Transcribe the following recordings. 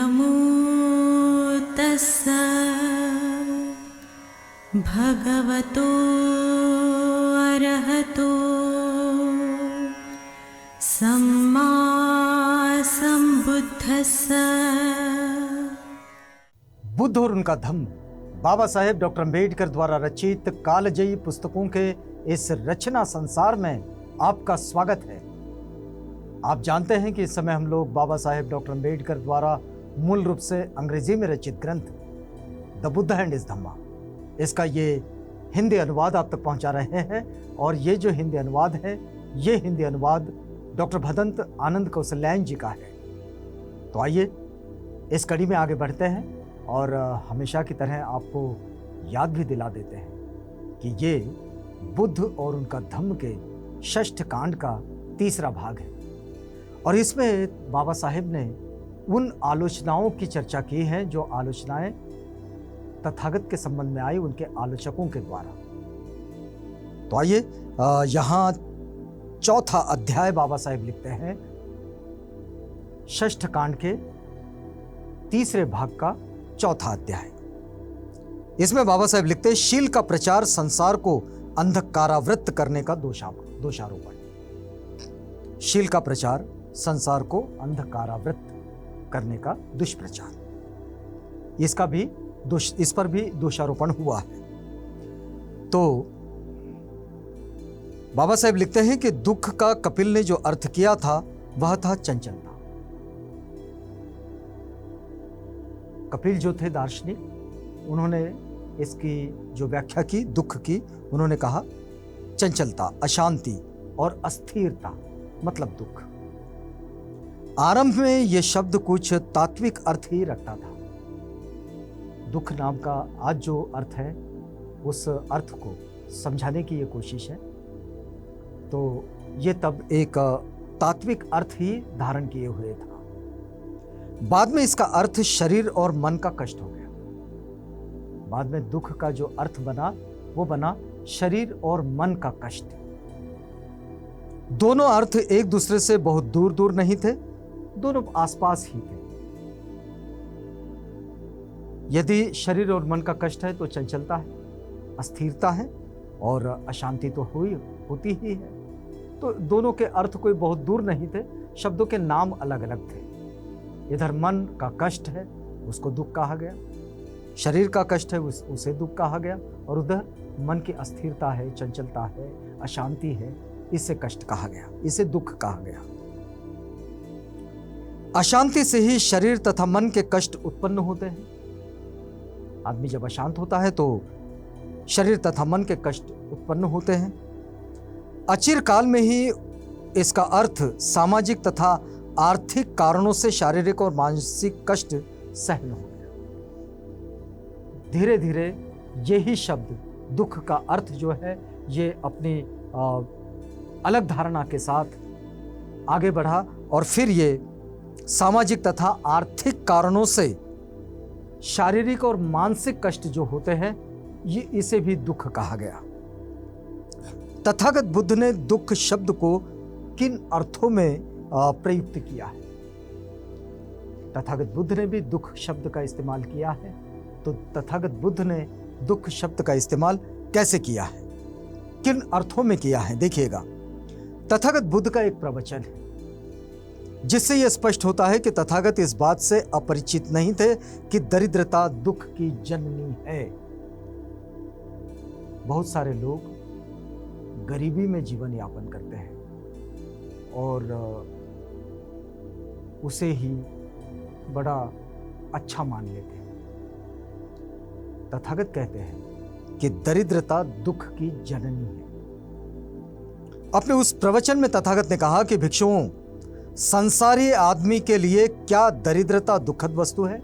नमो तस्स भगवतो अरहतो सम्मा संबुद्धस्स। बुद्ध और उनका धम्म बाबा साहेब डॉक्टर अम्बेडकर द्वारा रचित कालजयी पुस्तकों के इस रचना संसार में आपका स्वागत है। आप जानते हैं कि इस समय हम लोग बाबा साहेब डॉक्टर अम्बेडकर द्वारा मूल रूप से अंग्रेजी में रचित ग्रंथ द बुद्ध एंड हिज धम्मा, इसका ये हिंदी अनुवाद आप तक पहुंचा रहे हैं। और ये जो हिंदी अनुवाद है, ये हिंदी अनुवाद डॉक्टर भदंत आनंद कौशल्यायन जी का है। तो आइए इस कड़ी में आगे बढ़ते हैं और हमेशा की तरह आपको याद भी दिला देते हैं कि ये बुद्ध और उनका धम्म के षष्ठ कांड का तीसरा भाग है। और इसमें बाबा साहेब ने उन आलोचनाओं की चर्चा की है जो आलोचनाएं तथागत के संबंध में आई उनके आलोचकों के द्वारा। तो आइए यहाँ चौथा अध्याय बाबा साहेब लिखते हैं, षष्ठ कांड के तीसरे भाग का चौथा अध्याय। इसमें बाबा साहेब लिखते हैं, शील का प्रचार संसार को अंधकारावृत करने का दोषारोपण। शील का प्रचार संसार को अंधकारावृत करने का दुष्प्रचार, इस पर भी दोषारोपण हुआ है। तो बाबा साहेब लिखते हैं कि दुख का कपिल ने जो अर्थ किया था वह था चंचलता। कपिल जो थे दार्शनिक, उन्होंने इसकी जो व्याख्या की दुख की, उन्होंने कहा चंचलता, अशांति और अस्थिरता मतलब दुख। आरंभ में यह शब्द कुछ तात्विक अर्थ ही रखता था। दुख नाम का आज जो अर्थ है, उस अर्थ को समझाने की ये कोशिश है। तो ये तब एक तात्विक अर्थ ही धारण किए हुए था। बाद में इसका अर्थ शरीर और मन का कष्ट हो गया। बाद में दुख का जो अर्थ बना वो बना शरीर और मन का कष्ट। दोनों अर्थ एक दूसरे से बहुत दूर दूर नहीं थे, दोनों आसपास ही थे। यदि शरीर और मन का कष्ट है तो चंचलता है, अस्थिरता है और अशांति तो होती ही है। तो दोनों के अर्थ कोई बहुत दूर नहीं थे, शब्दों के नाम अलग अलग थे। इधर मन का कष्ट है, उसको दुख कहा गया। शरीर का कष्ट है, उसे दुख कहा गया। और उधर मन की अस्थिरता है, चंचलता है, अशांति है, इसे कष्ट कहा गया, इसे दुख कहा गया। अशांति से ही शरीर तथा मन के कष्ट उत्पन्न होते हैं। आदमी जब अशांत होता है तो शरीर तथा मन के कष्ट उत्पन्न होते हैं। अचिर काल में ही इसका अर्थ सामाजिक तथा आर्थिक कारणों से शारीरिक और मानसिक कष्ट सहन हो गया। धीरे धीरे यही शब्द दुख का अर्थ जो है, ये अपनी अलग धारणा के साथ आगे बढ़ा और फिर ये सामाजिक तथा आर्थिक कारणों से शारीरिक और मानसिक कष्ट जो होते हैं, ये इसे भी दुख कहा गया। तथागत बुद्ध ने दुख शब्द को किन अर्थों में प्रयुक्त किया है? तथागत बुद्ध ने भी दुख शब्द का इस्तेमाल किया है। तो तथागत बुद्ध ने दुख शब्द का इस्तेमाल कैसे किया है, किन अर्थों में किया है, देखिएगा। तथागत बुद्ध का एक प्रवचन है जिससे यह स्पष्ट होता है कि तथागत इस बात से अपरिचित नहीं थे कि दरिद्रता दुख की जननी है। बहुत सारे लोग गरीबी में जीवन यापन करते हैं और उसे ही बड़ा अच्छा मान लेते हैं। तथागत कहते हैं कि दरिद्रता दुख की जननी है। अपने उस प्रवचन में तथागत ने कहा कि भिक्षुओं, संसारी आदमी के लिए क्या दरिद्रता दुखद वस्तु है?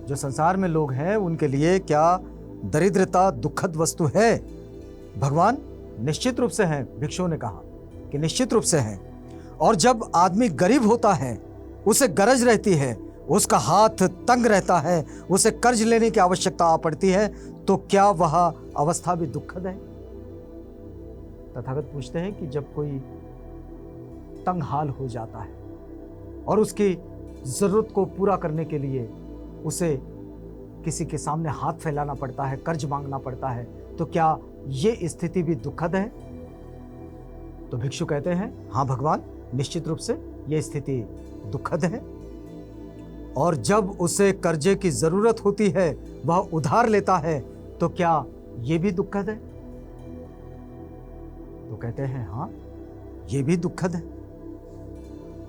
जो संसार में लोग हैं उनके लिए क्या दरिद्रता दुखद वस्तु है? भगवान निश्चित रूप से हैं। भिक्षुओं ने कहा कि निश्चित रूप से हैं। और जब आदमी गरीब होता है, उसे गरज रहती है, उसका हाथ तंग रहता है, उसे कर्ज लेने की आवश्यकता आ पड़ती है, तो क्या वह अवस्था भी दुखद है? तथागत पूछते हैं कि जब कोई तंग हाल हो जाता है और उसकी ज़रूरत को पूरा करने के लिए उसे किसी के सामने हाथ फैलाना पड़ता है, कर्ज मांगना पड़ता है, तो क्या ये स्थिति भी दुखद है? तो भिक्षु कहते हैं, हाँ भगवान, निश्चित रूप से ये स्थिति दुखद है। और जब उसे कर्जे की जरूरत होती है, वह उधार लेता है, तो क्या ये भी दुखद है? तो कहते हैं, हाँ, ये भी दुखद है।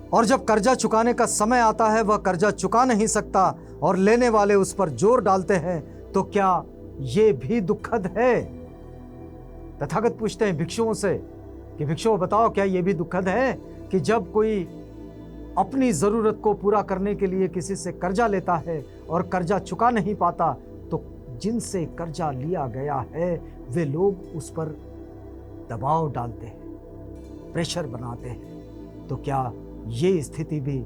और जब कर्जा चुकाने का समय आता है, वह कर्जा चुका नहीं सकता और लेने वाले उस पर जोर डालते हैं, तो क्या ये भी दुखद है? तथागत पूछते हैं भिक्षुओं से कि भिक्षुओं बताओ, क्या ये भी दुखद है कि जब कोई अपनी जरूरत को पूरा करने के लिए किसी से कर्जा लेता है और कर्जा चुका नहीं पाता, तो जिनसे कर्जा लिया गया है वे लोग उस पर दबाव डालते हैं, प्रेशर बनाते हैं, तो क्या ये स्थिति भी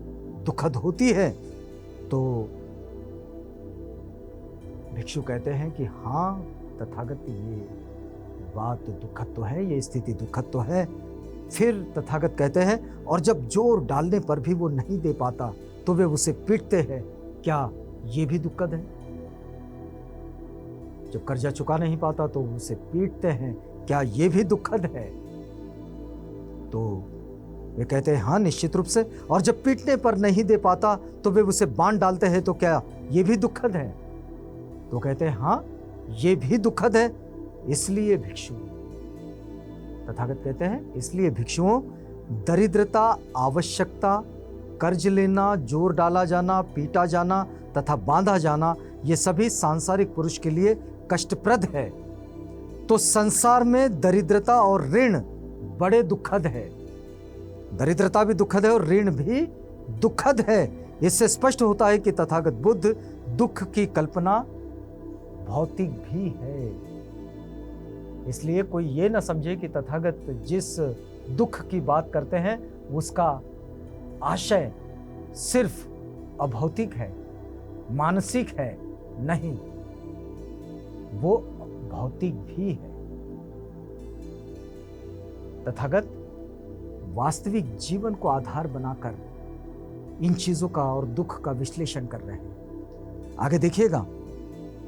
दुखद होती है? तो भिक्षु कहते हैं कि हाँ तथागत, ये बात दुखद तो है, ये स्थिति दुखद तो है। फिर तथागत कहते हैं, और जब जोर डालने पर भी वो नहीं दे पाता तो वे उसे पीटते हैं, क्या ये भी दुखद है? जब कर्जा चुका नहीं पाता तो उसे पीटते हैं, क्या ये भी दुखद है? तो वे कहते हैं, हाँ निश्चित रूप से। और जब पीटने पर नहीं दे पाता तो वे उसे बांध डालते हैं, तो क्या ये भी दुखद है? तो कहते हैं, हाँ ये भी दुखद है। इसलिए भिक्षु, तथागत कहते हैं, इसलिए भिक्षुओं, दरिद्रता, आवश्यकता, कर्ज लेना, जोर डाला जाना, पीटा जाना तथा बांधा जाना, ये सभी सांसारिक पुरुष के लिए कष्टप्रद है। तो संसार में दरिद्रता और ऋण बड़े दुखद है। दरिद्रता भी दुखद है और ऋण भी दुखद है। इससे स्पष्ट होता है कि तथागत बुद्ध दुख की कल्पना भौतिक भी है। इसलिए कोई ये ना समझे कि तथागत जिस दुख की बात करते हैं उसका आशय सिर्फ अभौतिक है, मानसिक है। नहीं, वो भौतिक भी है। तथागत वास्तविक जीवन को आधार बनाकर इन चीजों का और दुख का विश्लेषण कर रहे हैं। आगे देखिएगा,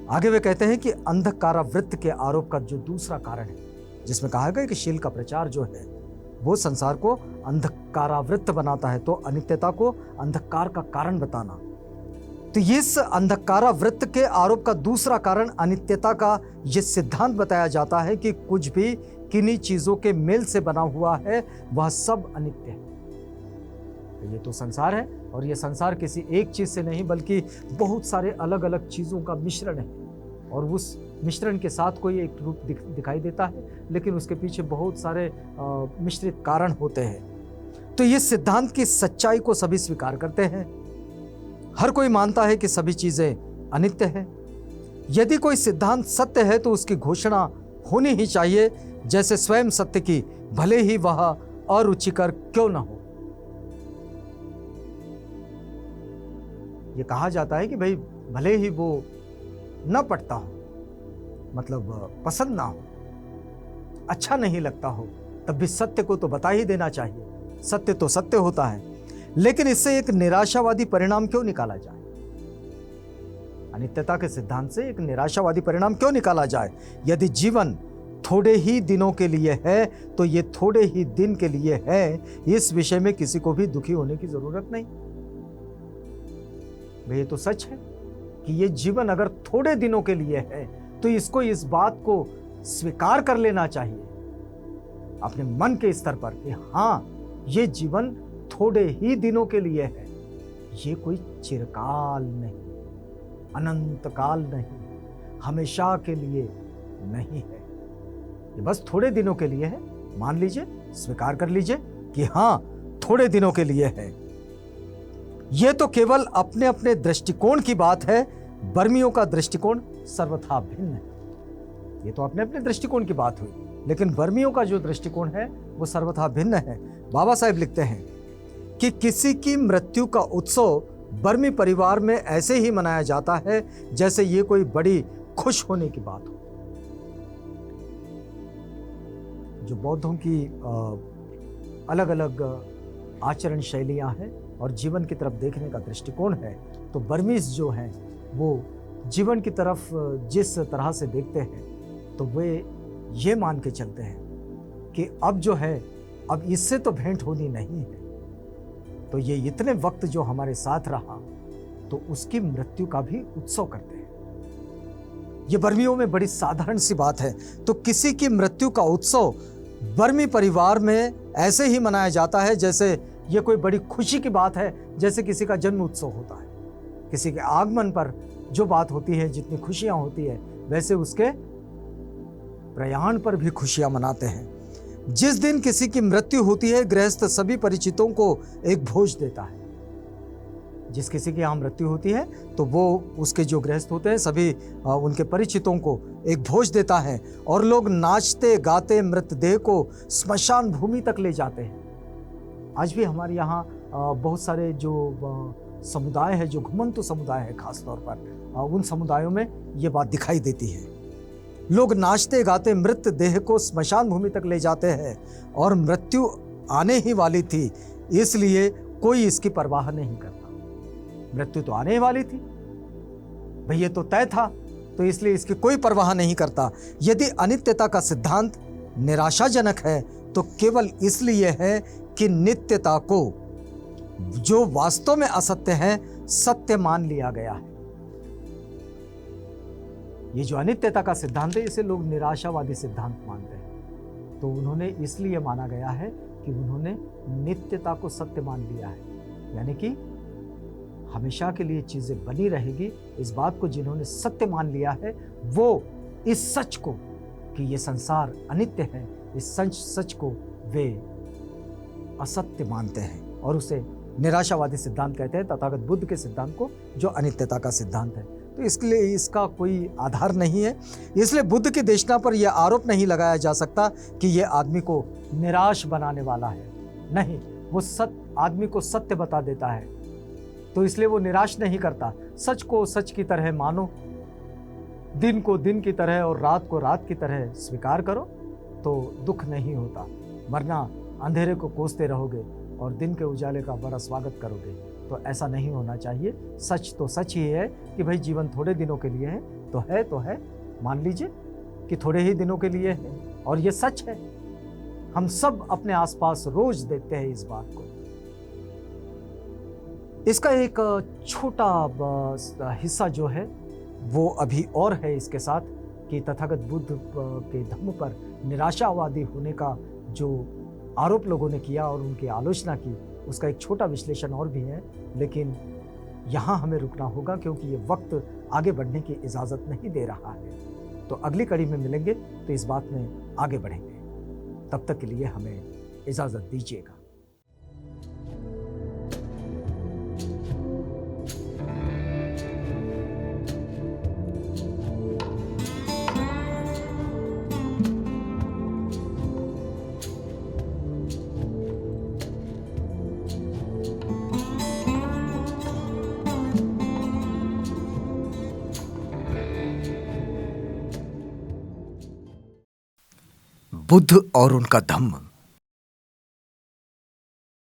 आगे वे कहते हैं कि अंधकारावृत्त के आरोप का जो दूसरा कारण है, जिसमें कहा गया कि शील का प्रचार जो है वो संसार को अंधकारावृत्त बनाता है, तो अनित्यता को अंधकार का कारण बताना। तो इस अंधकारावृत्त के आरोप का दूसरा कारण अनित्यता का ये सिद्धांत बताया जाता है कि कुछ भी किन्हीं चीजों के मेल से बना हुआ है वह सब अनित्य है। तो ये तो संसार है और ये संसार किसी एक चीज से नहीं बल्कि बहुत सारे अलग अलग चीजों का मिश्रण है, और उस मिश्रण के साथ कोई एक रूप दिखाई देता है, लेकिन उसके पीछे बहुत सारे मिश्रित कारण होते हैं। तो ये सिद्धांत की सच्चाई को सभी स्वीकार करते हैं। हर कोई मानता है कि सभी चीजें अनित्य हैं। यदि कोई सिद्धांत सत्य है तो उसकी घोषणा होनी ही चाहिए, जैसे स्वयं सत्य की, भले ही वह अरुचिकर क्यों न हो। ये कहा जाता है कि भाई भले ही वो न पटता हो, मतलब पसंद ना हो, अच्छा नहीं लगता हो, तब भी सत्य को तो बता ही देना चाहिए। सत्य तो सत्य होता है, लेकिन इससे एक निराशावादी परिणाम क्यों निकाला जाए? अनित्यता के सिद्धांत से एक निराशावादी परिणाम क्यों निकाला जाए? यदि जीवन थोड़े ही दिनों के लिए है तो ये थोड़े ही दिन के लिए है। इस विषय में किसी को भी दुखी होने की जरूरत नहीं। ये तो सच है कि ये जीवन अगर थोड़े दिनों के लिए है तो इसको, इस बात को स्वीकार कर लेना चाहिए अपने मन के स्तर पर कि हाँ, ये जीवन थोड़े ही दिनों के लिए है। ये कोई चिरकाल नहीं, अनंत काल नहीं, हमेशा के लिए नहीं है। ये बस थोड़े दिनों के लिए है। मान लीजिए, स्वीकार कर लीजिए कि हाँ, थोड़े दिनों के लिए है। ये तो केवल अपने अपने दृष्टिकोण की बात है। बर्मियों का दृष्टिकोण सर्वथा भिन्न है। ये तो अपने अपने दृष्टिकोण की बात हुई, लेकिन बर्मियों का जो दृष्टिकोण है वो सर्वथा भिन्न है। बाबा साहेब लिखते हैं कि किसी की मृत्यु का उत्सव बर्मी परिवार में ऐसे ही मनाया जाता है जैसे ये कोई बड़ी खुश होने की बात हो। जो बौद्धों की अलग अलग आचरण शैलियां हैं, और जीवन की तरफ देखने का दृष्टिकोण है, तो बर्मीज जो हैं वो जीवन की तरफ जिस तरह से देखते हैं तो वे ये मान के चलते हैं कि अब जो है अब इससे तो भेंट होनी नहीं है, तो ये इतने वक्त जो हमारे साथ रहा तो उसकी मृत्यु का भी उत्सव करते हैं। ये बर्मियों में बड़ी साधारण सी बात है। तो किसी की मृत्यु का उत्सव बर्मी परिवार में ऐसे ही मनाया जाता है जैसे ये कोई बड़ी खुशी की बात है, जैसे किसी का जन्म उत्सव होता है। किसी के आगमन पर जो बात होती है, जितनी खुशियां होती है, वैसे उसके प्रयाण पर भी खुशियां मनाते हैं। जिस दिन किसी की मृत्यु होती है, गृहस्थ सभी परिचितों को एक भोज देता है। जिस किसी की यहाँ मृत्यु होती है तो वो उसके जो गृहस्थ होते हैं सभी उनके परिचितों को एक भोज देता है और लोग नाचते गाते मृतदेह को स्मशान भूमि तक ले जाते हैं। आज भी हमारे यहाँ बहुत सारे जो समुदाय है, जो घुमंतु समुदाय है खास तौर पर, उन समुदायों में ये बात दिखाई देती है। लोग नाचते गाते मृतदेह को स्मशान भूमि तक ले जाते हैं और मृत्यु आने ही वाली थी, इसलिए कोई इसकी परवाह नहीं करता। मृत्यु तो आने ही वाली थी भाई, ये तो तय था, तो इसलिए इसकी कोई परवाह नहीं करता। यदि अनित्यता का सिद्धांत निराशाजनक है तो केवल इसलिए है कि नित्यता को, जो वास्तव में असत्य है, सत्य मान लिया गया है। ये जो अनित्यता का सिद्धांत है, इसे लोग निराशावादी सिद्धांत मानते हैं। तो उन्होंने इसलिए माना गया है कि उन्होंने नित्यता को सत्य मान लिया है, यानी कि हमेशा के लिए चीजें बनी रहेगी। इस बात को जिन्होंने सत्य मान लिया है, वो इस सच को कि ये संसार अनित्य है, इस सच को वे असत्य मानते हैं और उसे निराशावादी सिद्धांत कहते हैं, तथागत बुद्ध के सिद्धांत को, जो अनित्यता का सिद्धांत है। तो इसलिए इसका कोई आधार नहीं है। इसलिए बुद्ध की देशना पर यह आरोप नहीं लगाया जा सकता कि यह आदमी को निराश बनाने वाला है। नहीं, वो आदमी को सत्य बता देता है, तो इसलिए वो निराश नहीं करता। सच को सच की तरह मानो, दिन को दिन की तरह और रात को रात की तरह स्वीकार करो, तो दुख नहीं होता। वरना अंधेरे को कोसते रहोगे और दिन के उजाले का बड़ा स्वागत करोगे। तो ऐसा नहीं होना चाहिए। सच तो सच ही है कि भाई जीवन थोड़े दिनों के लिए है, तो है, मान लीजिए कि थोड़े ही दिनों के लिए है, और ये सच है। हम सब अपने आसपास रोज देखते हैं इस बात को। इसका एक छोटा हिस्सा जो है वो अभी और है इसके साथ, कि तथागत बुद्ध के धम्म पर निराशावादी होने का जो आरोप लोगों ने किया और उनकी आलोचना की, उसका एक छोटा विश्लेषण और भी है। लेकिन यहाँ हमें रुकना होगा क्योंकि ये वक्त आगे बढ़ने की इजाज़त नहीं दे रहा है। तो अगली कड़ी में मिलेंगे तो इस बात में आगे बढ़ेंगे। तब तक के लिए हमें इजाज़त दीजिएगा। बुद्ध और उनका धम्म।